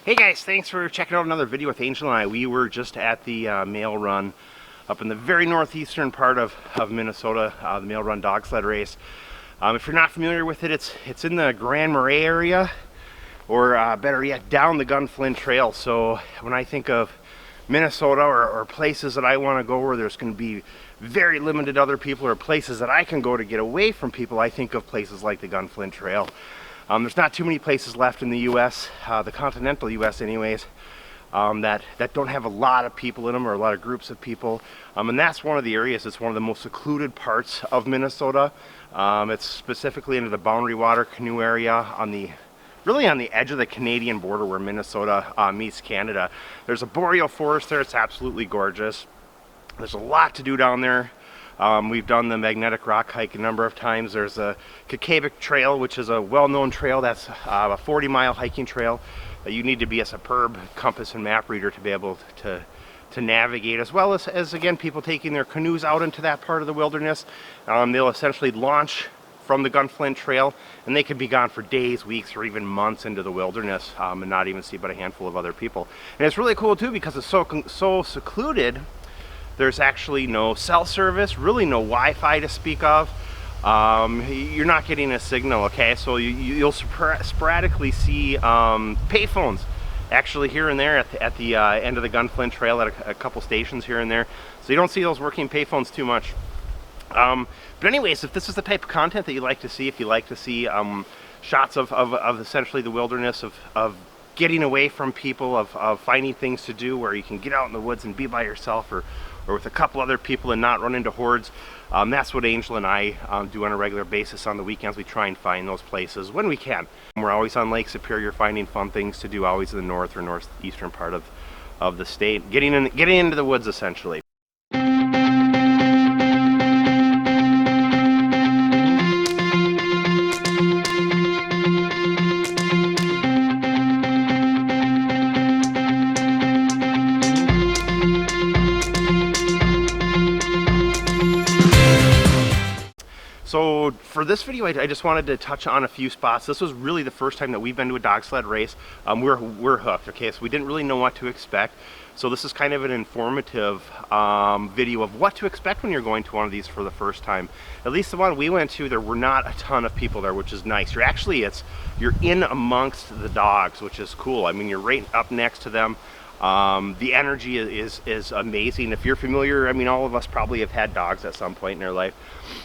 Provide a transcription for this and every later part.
Hey guys, thanks for checking out another video with Angel and I. We were just at the mail run up in the very northeastern part of Minnesota, the mail run dog sled race. If you're not familiar with it, it's in the Grand Marais area, or better yet, down the Gunflint Trail. So when I think of Minnesota or places that I want to go where there's going to be very limited other people, or places that I can go to get away from people, I think of places like the Gunflint Trail. There's not too many places left in the U.S., the continental U.S. anyways, that don't have a lot of people in them, or a lot of groups of people. And that's one of the areas. It's one of the most secluded parts of Minnesota. It's specifically into the Boundary Water Canoe area really on the edge of the Canadian border where Minnesota meets Canada. There's a boreal forest there. It's absolutely gorgeous. There's a lot to do down there. We've done the magnetic rock hike a number of times. There's a Kakavik Trail, which is a well-known trail. That's a 40-mile hiking trail that you need to be a superb compass and map reader to be able to navigate, as well as again, people taking their canoes out into that part of the wilderness. They'll essentially launch from the Gunflint Trail, and they could be gone for days, weeks, or even months into the wilderness, and not even see but a handful of other people. And it's really cool too, because it's so secluded. There's actually no cell service, really no Wi-Fi to speak of. You're not getting a signal, okay? So you'll sporadically see payphones actually here and there at the end of the Gunflint Trail at a couple stations here and there. So you don't see those working payphones too much. But anyways, if this is the type of content that you like to see, if you like to see shots of essentially the wilderness, of getting away from people, of finding things to do where you can get out in the woods and be by yourself, or with a couple other people and not run into hordes, that's what Angel and I do on a regular basis. On the weekends, we try and find those places when we can. We're always on Lake Superior finding fun things to do, always in the north or northeastern part of the state, getting into the woods essentially. So for this video, I just wanted to touch on a few spots. This was really the first time that we've been to a dog sled race. We're hooked, okay? So we didn't really know what to expect. So this is kind of an informative video of what to expect when you're going to one of these for the first time. At least the one we went to, there were not a ton of people there, which is nice. You're in amongst the dogs, which is cool. I mean, you're right up next to them. The energy is amazing. If you're familiar, I mean, all of us probably have had dogs at some point in their life.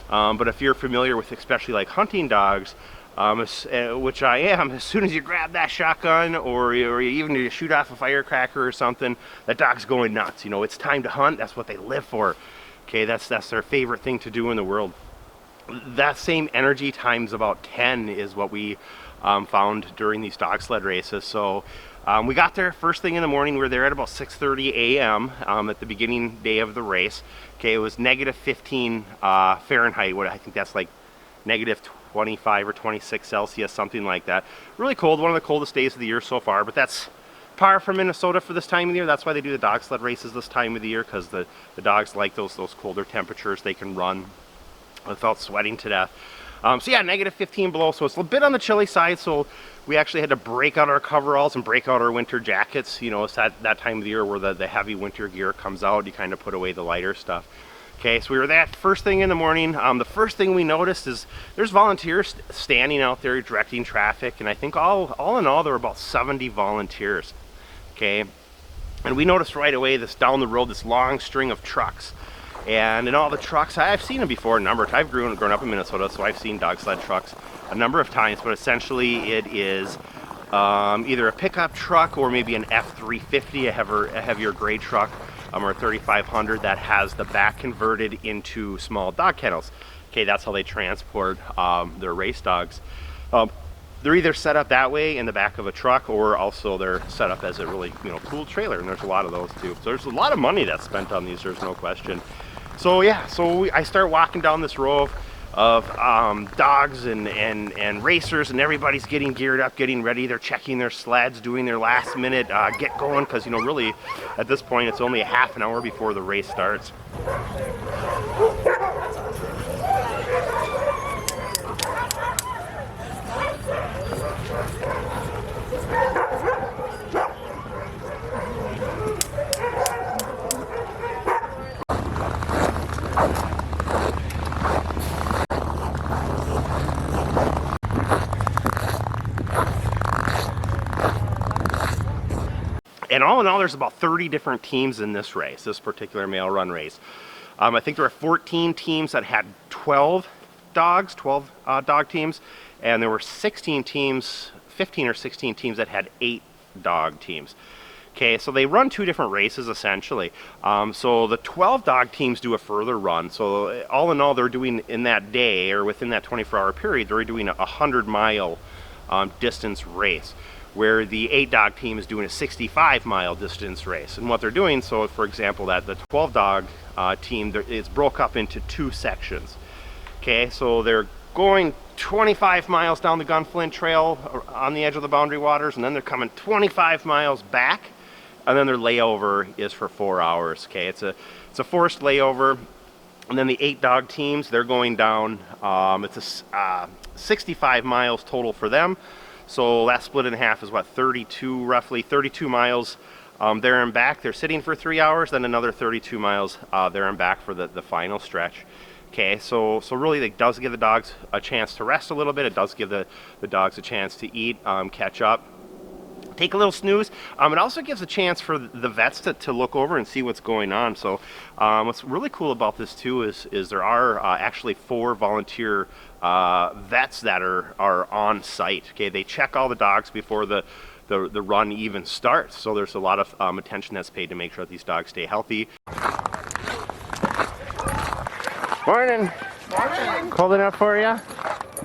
But if you're familiar with especially like hunting dogs, which I am, as soon as you grab that shotgun or even you shoot off a firecracker or something, that dog's going nuts. You know, it's time to hunt. That's what they live for. Okay, that's their favorite thing to do in the world. That same energy times about 10 is what we found during these dog sled races. So we got there first thing in the morning. We were there at about 6:30 a.m. At the beginning day of the race. Okay, it was -15 Fahrenheit. What I think that's like -25 or 26 Celsius, something like that. Really cold. One of the coldest days of the year so far. But that's par for Minnesota for this time of the year. That's why they do the dog sled races this time of the year, because the dogs like those colder temperatures. They can run without sweating to death. So yeah, -15 below, so it's a bit on the chilly side. So we actually had to break out our coveralls and break out our winter jackets. You know, it's that time of the year where the heavy winter gear comes out. You kind of put away the lighter stuff. Okay, so we were there first thing in the morning. The first thing we noticed is there's volunteers standing out there directing traffic, and I think all in all there were about 70 volunteers. Okay, and we noticed right away down the road this long string of trucks. And in all the trucks, I've seen them before a number of times. I've grown up in Minnesota, so I've seen dog sled trucks a number of times, but essentially it is either a pickup truck or maybe an F350, a heavier grade truck, or a 3500 that has the back converted into small dog kennels. Okay, that's how they transport their race dogs. They're either set up that way in the back of a truck, or also they're set up as a really cool trailer, and there's a lot of those too. So there's a lot of money that's spent on these, there's no question. So yeah, I start walking down this row of dogs and racers, and everybody's getting geared up, getting ready. They're checking their sleds, doing their last minute get going, because really at this point it's only a half an hour before the race starts. And all in all, there's about 30 different teams in this race, this particular male run race. I think there were 14 teams that had 12 dogs, 12 dog teams, and there were 16 teams, 15 or 16 teams that had 8 dog teams. Okay, so they run 2 different races essentially. So the 12 dog teams do a further run. So all in all, they're doing in that day or within that 24-hour period, they're doing a 100-mile distance race, where the 8 dog team is doing a 65-mile distance race. And what they're doing, so for example, that the 12 dog team, it's broke up into 2 sections. Okay, so they're going 25 miles down the Gunflint Trail on the edge of the Boundary Waters, and then they're coming 25 miles back, and then their layover is for 4 hours. Okay, it's a forced layover. And then the 8 dog teams, they're going down, it's 65 miles total for them. So that split in half is what, 32, roughly 32 miles there and back. They're sitting for 3 hours, then another 32 miles there and back for the final stretch. Okay, so really it does give the dogs a chance to rest a little bit. It does give the dogs a chance to eat, catch up, take a little snooze. It also gives a chance for the vets to look over and see what's going on. So what's really cool about this too is there are actually 4 volunteer vets that are on site. Okay, they check all the dogs before the run even starts. So there's a lot of attention that's paid to make sure that these dogs stay healthy. Morning. Morning. Cold enough for you?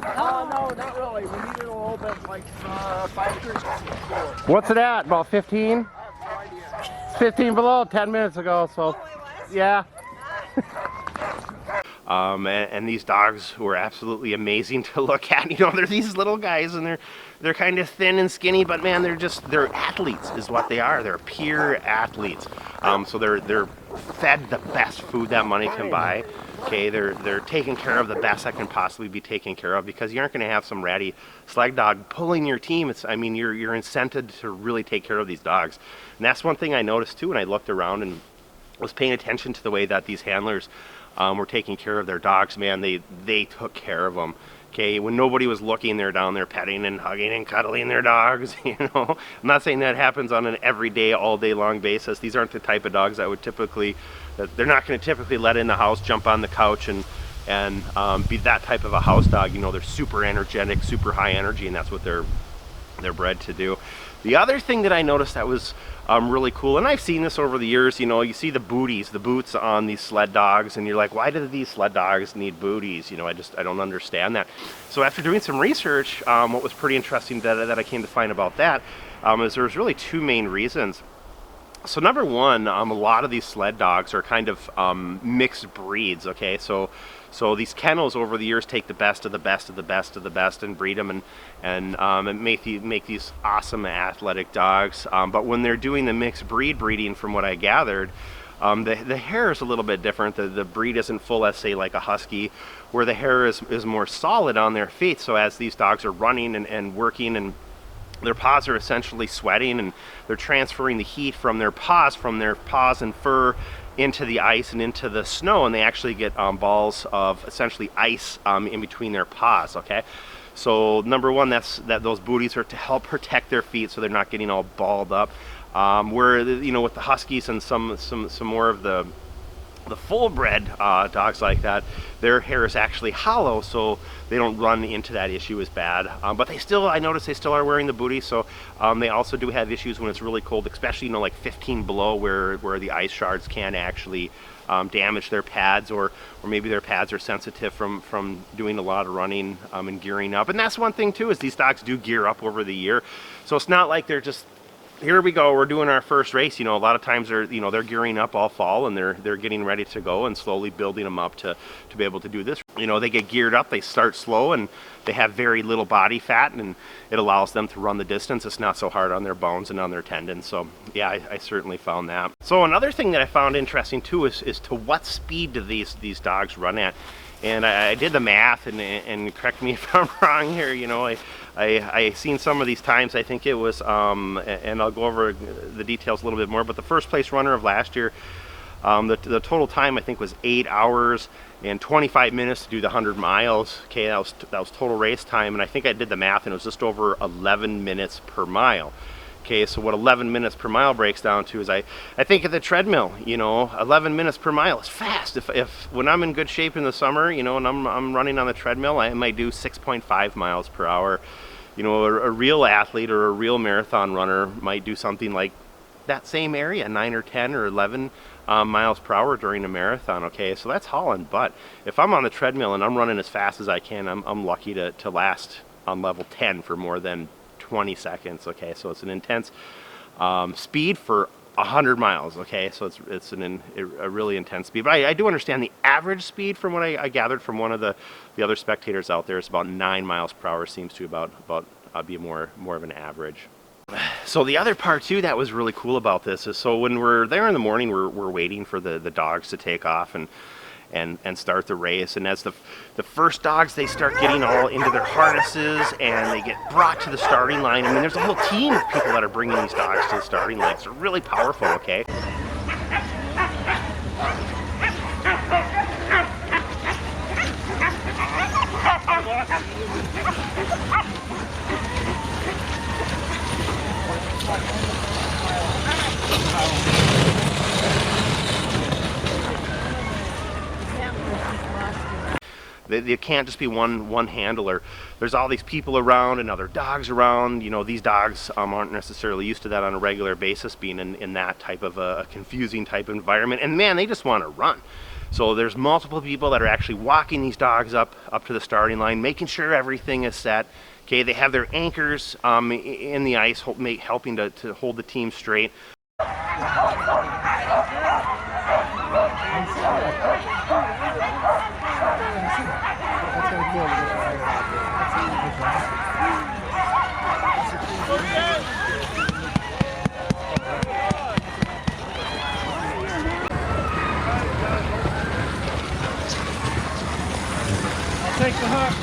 No, not really. We needed a little bit, like 5 degrees before. What's it at? About 15? I have no idea. It's 15 below 10 minutes ago, so yeah. And these dogs were absolutely amazing to look at. You know, they're these little guys, and they're kind of thin and skinny, but man, they're athletes is what they are. They're pure athletes. So they're fed the best food that money can buy. Okay, they're taken care of the best that can possibly be taken care of, because you aren't going to have some ratty slag dog pulling your team. You're incented to really take care of these dogs. And that's one thing I noticed too when I looked around and was paying attention to the way that these handlers were taking care of their dogs. Man, they took care of them. Okay, when nobody was looking, they're down there petting and hugging and cuddling their dogs. You know, I'm not saying that happens on an everyday, all day long basis. These aren't the type of dogs that would typically, they're not going to typically let in the house, jump on the couch, and be that type of a house dog. You know, they're super energetic, super high energy, and that's what they're bred to do. The other thing that I noticed that was really cool, and I've seen this over the years, you know, you see the boots on these sled dogs, and you're like, why do these sled dogs need booties? You know, I don't understand that. So after doing some research, what was pretty interesting that I came to find about that is there's really 2 main reasons. So number one, a lot of these sled dogs are kind of mixed breeds. Okay, so these kennels over the years take the best of the best of the best of the best and breed them and make these awesome athletic dogs. But when they're doing the mixed breeding, from what I gathered, the hair is a little bit different. The breed isn't full as, say, like a husky, where the hair is more solid on their feet. So as these dogs are running and working, and their paws are essentially sweating, and they're transferring the heat from their paws and fur into the ice and into the snow, and they actually get balls of essentially ice in between their paws. Okay, so number one, that those booties are to help protect their feet so they're not getting all balled up. Where, you know, with the huskies and some more of the full-bred dogs like that, their hair is actually hollow, so they don't run into that issue as bad. But I notice they still are wearing the booty, so they also do have issues when it's really cold, especially, you know, like 15 below, where the ice shards can actually damage their pads, or maybe their pads are sensitive from doing a lot of running and gearing up. And that's one thing too, is these dogs do gear up over the year, so it's not like they're just, here we go, we're doing our first race. You know, a lot of times they're gearing up all fall, and they're getting ready to go and slowly building them up to be able to do this. You know, they get geared up, they start slow, and they have very little body fat, and it allows them to run the distance. It's not so hard on their bones and on their tendons. So yeah, I certainly found that. So another thing that I found interesting too is to what speed do these dogs run at. And I did the math, and correct me if I'm wrong here, you know, I seen some of these times. I think it was, and I'll go over the details a little bit more, but the first place runner of last year, the total time I think was 8 hours and 25 minutes to do the 100 miles. Okay, that was total race time, and I think I did the math, and it was just over 11 minutes per mile. Okay, so what 11 minutes per mile breaks down to is I think at the treadmill, you know, 11 minutes per mile is fast. If when I'm in good shape in the summer, you know, and I'm running on the treadmill, I might do 6.5 miles per hour. You know, a real athlete or a real marathon runner might do something like that same area, 9 or 10 or 11 miles per hour during a marathon. Okay, so that's hauling. But if I'm on the treadmill and I'm running as fast as I can, I'm lucky to last on level 10 for more than 20 seconds. Okay, so it's an intense speed for 100 miles. Okay, so it's a really intense speed. But I do understand the average speed from what I gathered from one of the other spectators out there. It's about 9 miles per hour. Seems to about be more of an average. So the other part too that was really cool about this is, so when we're there in the morning, we're waiting for the dogs to take off and start the race. And as the first dogs, they start getting all into their harnesses and they get brought to the starting line. I mean, there's a whole team of people that are bringing these dogs to the starting line. They're really powerful. Okay. They can't just be one handler. There's all these people around and other dogs around. You know, these dogs aren't necessarily used to that on a regular basis, being in that type of a confusing type of environment. And man, they just want to run. So there's multiple people that are actually walking these dogs up to the starting line, making sure everything is set. Okay, they have their anchors in the ice, helping to hold the team straight. Take the hook.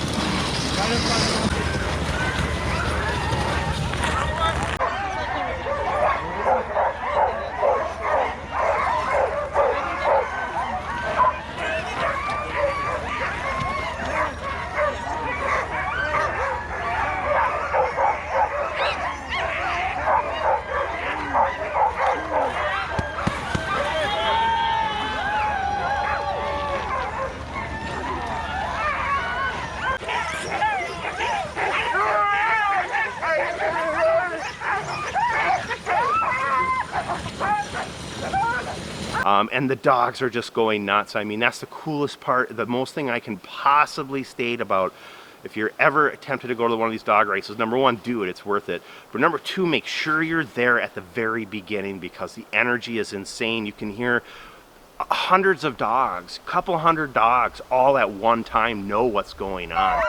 Right in front of you. And the dogs are just going nuts. I mean, that's the coolest part. The most thing I can possibly state about if you're ever tempted to go to one of these dog races, number one, do it. It's worth it. But number two, make sure you're there at the very beginning because the energy is insane. You can hear hundreds of dogs, couple hundred dogs, all at one time know what's going on.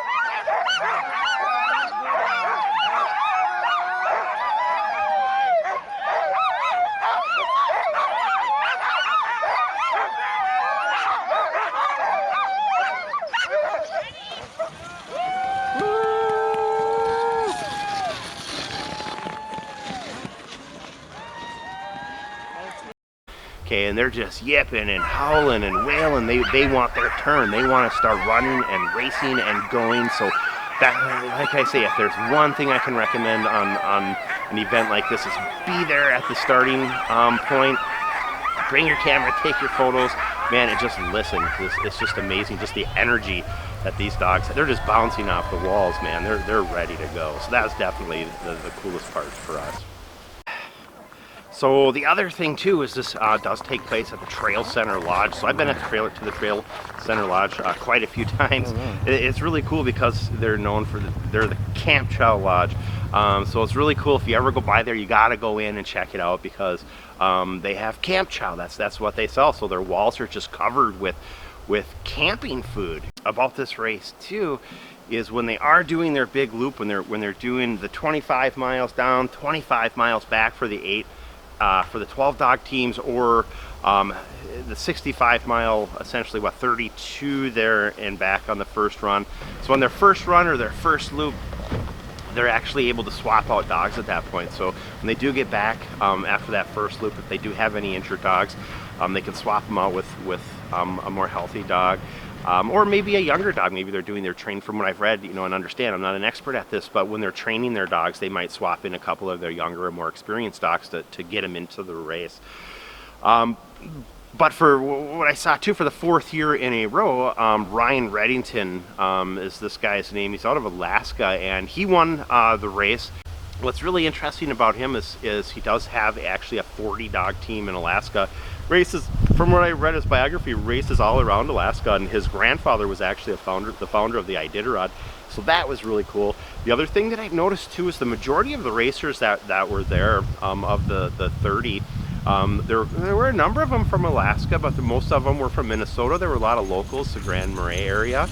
Okay, and they're just yipping and howling and wailing. They want their turn. They want to start running and racing and going. So that, like I say, if there's one thing I can recommend on an event like this is be there at the starting point. Bring your camera, take your photos. Man, and just listen. It's just amazing. Just the energy that these dogs, they're just bouncing off the walls, man. They're ready to go. So that's definitely the coolest part for us. So the other thing too is this does take place at the Trail Center Lodge. So I've been at the Trail Center Lodge quite a few times. It's really cool because they're known for they're the Camp Chow Lodge. So it's really cool. If you ever go by there, you gotta go in and check it out because they have camp chow. That's what they sell. So their walls are just covered with camping food. About this race too is when they are doing their big loop, when they're doing the 25 miles down, 25 miles back for the 8. For the 12 dog teams, or the 65 mile, essentially 32 there and back on the first run. So on their first run or their first loop, they're actually able to swap out dogs at that point. So when they do get back after that first loop, if they do have any injured dogs, they can swap them out with a more healthy dog. or maybe a younger dog. Maybe they're doing their training. From what I've read, you know, and understand, I'm not an expert at this, but when they're training their dogs, they might swap in a couple of their younger or more experienced dogs to get them into the race. But for what I saw too, for the 4th year in a row, Ryan Reddington is this guy's name. He's out of Alaska, and he won the race. What's really interesting about him is he does have actually a 40 dog team in Alaska. Races, from what I read his biography, races all around Alaska, and his grandfather was actually the founder of the Iditarod. So that was really cool. The other thing that I noticed too is the majority of the racers that were there, of the 30, there were a number of them from Alaska, but most of them were from Minnesota. There were a lot of locals, the Grand Marais area.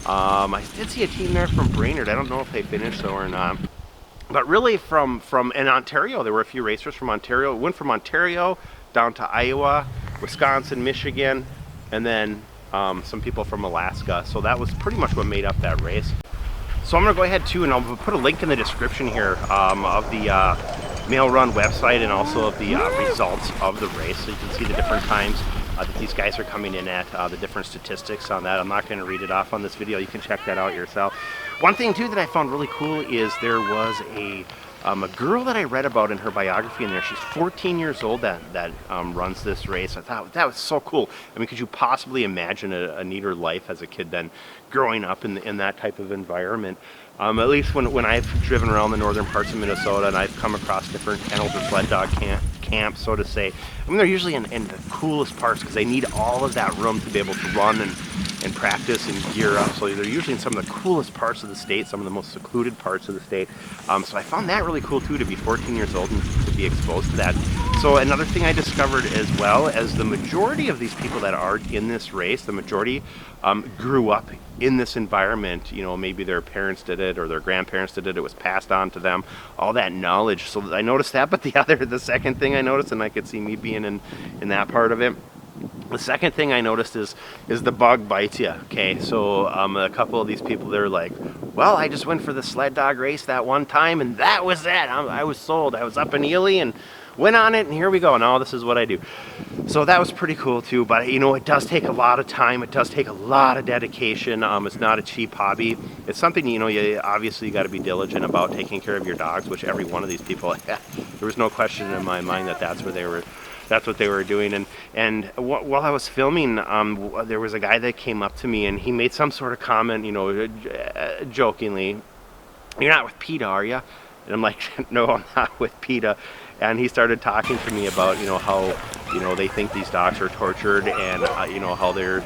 I did see a team there from Brainerd. I don't know if they finished though or not. But really from in Ontario, there were a few racers from Ontario. It went from Ontario down to Iowa, Wisconsin, Michigan, and then some people from Alaska. So that was pretty much what made up that race. So I'm gonna go ahead too, and I'll put a link in the description here of the Mail Run website, and also of the results of the race, so you can see the different times that these guys are coming in at, the different statistics on that. I'm not going to read it off on this video. You can check that out yourself. One thing too that I found really cool is there was a girl that I read about in her biography in there. She's 14 years old that runs this race. I thought that was so cool. I mean, could you possibly imagine a neater life as a kid than growing up in that type of environment? At least when I've driven around the northern parts of Minnesota and I've come across different kennels or sled dog camps, so to say. I mean, they're usually in the coolest parts because they need all of that room to be able to run and practice and gear up. So they're usually in some of the coolest parts of the state, some of the most secluded parts of the state. So I found that really cool too, to be 14 years old and to be exposed to that. So another thing I discovered as well, as the majority of these people that are in this race, the majority grew up in this environment. You know, maybe their parents did it or their grandparents did it. It was passed on to them, all that knowledge. So I noticed that. But the second thing I noticed, and I could see me being in that part of it, the second thing I noticed is the bug bites you. Okay, so a couple of these people, they're like, well, I just went for the sled dog race that one time, and that was it. I was sold. I was up in Ely and went on it, and here we go. Now this is what I do. So that was pretty cool too. But you know, it does take a lot of time. It does take a lot of dedication. It's not a cheap hobby. It's something, you know, you obviously got to be diligent about taking care of your dogs, which every one of these people, there was no question in my mind that that's what they were doing. And while I was filming, there was a guy that came up to me and he made some sort of comment, you know, jokingly, "You're not with PETA, are you?" And I'm like, "No, I'm not with PETA." And he started talking to me about, you know, how, you know, they think these dogs are tortured, and you know, how they're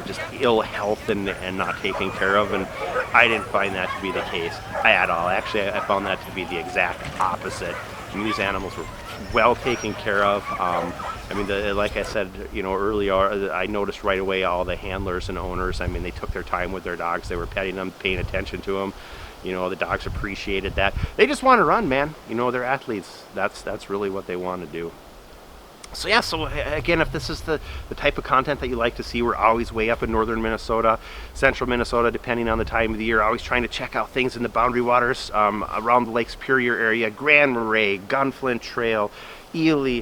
just ill health and not taken care of. And I didn't find that to be the case at all. Actually, I found that to be the exact opposite. I mean, these animals were well taken care of. I mean, like I said, you know, earlier, I noticed right away all the handlers and owners. I mean, they took their time with their dogs. They were petting them, paying attention to them. You know, the dogs appreciated that. They just want to run, man. You know, they're athletes. That's really what they want to do. So yeah, so again, if this is the type of content that you like to see, we're always way up in northern Minnesota, central Minnesota, depending on the time of the year, always trying to check out things in the boundary waters around the Lake Superior area, Grand Marais, Gunflint Trail, Ely,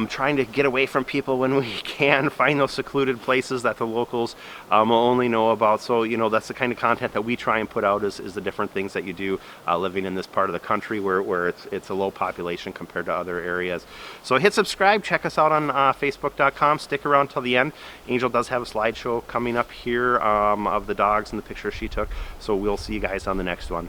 trying to get away from people when we can, find those secluded places that the locals will only know about. So, you know, that's the kind of content that we try and put out, is the different things that you do living in this part of the country where it's a low population compared to other areas. So hit subscribe, check us out on Facebook.com, stick around till the end. Angel does have a slideshow coming up here of the dogs and the pictures she took. So we'll see you guys on the next one.